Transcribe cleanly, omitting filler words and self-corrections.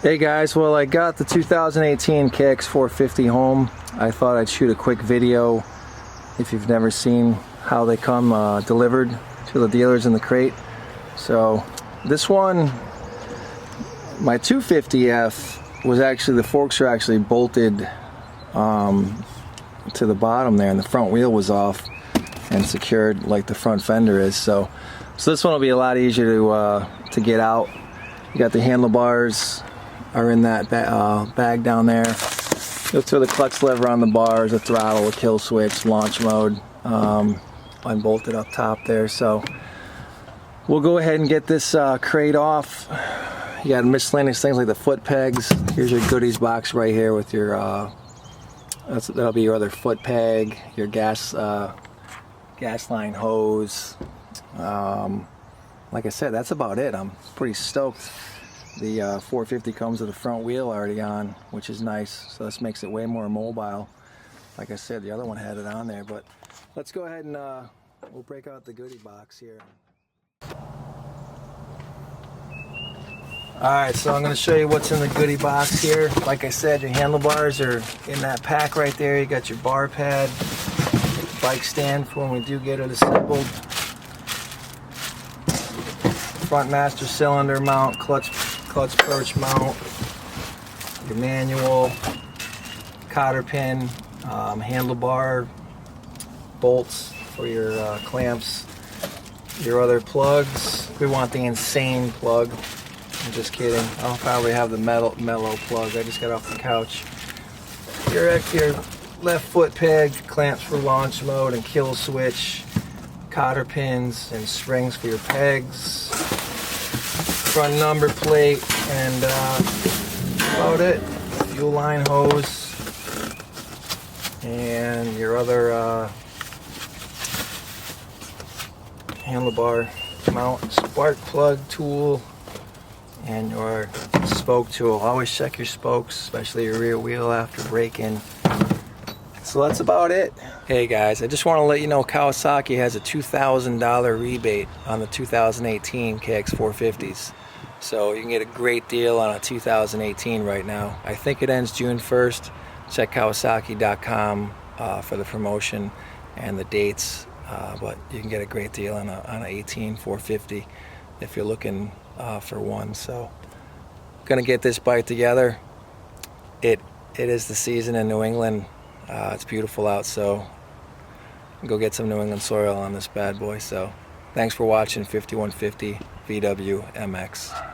Hey guys, well I got the 2018 KX450 home. I thought I'd shoot a quick video if you've never seen how they come delivered to the dealers in the crate. So this one, my 250F, was actually, the forks are actually bolted to the bottom there, and the front wheel was off and secured like the front fender is. So this one will be a lot easier to get out. You got the handlebars are in that bag down there. You'll throw the clutch lever on the bars, the throttle, the kill switch, launch mode, unbolted up top there. So we'll go ahead and get this crate off. You got miscellaneous things like the foot pegs. Here's your goodies box right here with your that'll be your other foot peg, your gas line hose. Like I said, that's about it. I'm pretty stoked. The 450 comes with the front wheel already on, which is nice, so this makes it way more mobile. Like I said, the other one had it on there, but let's go ahead and we'll break out the goodie box here. Alright, so I'm going to show you what's in the goodie box here. Like I said, your handlebars are in that pack right there. You got your bar pad, bike stand for when we do get it assembled, front master cylinder mount, clutch perch mount, your manual, cotter pin, handlebar bolts for your clamps, your other plugs. We want the insane plug. I'm just kidding. I'll probably have the mellow plug. I just got off the couch. Your left foot peg, clamps for launch mode and kill switch, cotter pins and springs for your pegs, front number plate, and about it. Fuel line hose and your other handlebar mount, spark plug tool, and your spoke tool. Always check your spokes, especially your rear wheel after braking. So that's about it. Hey guys, I just want to let you know Kawasaki has a $2,000 rebate on the 2018 KX450s. So you can get a great deal on a 2018 right now. I think it ends June 1st. Check Kawasaki.com for the promotion and the dates. But you can get a great deal on an 18 450 if you're looking for one. So gonna get this bike together. It is the season in New England. It's beautiful out, so go get some New England soil on this bad boy. So thanks for watching 5150 VW MX.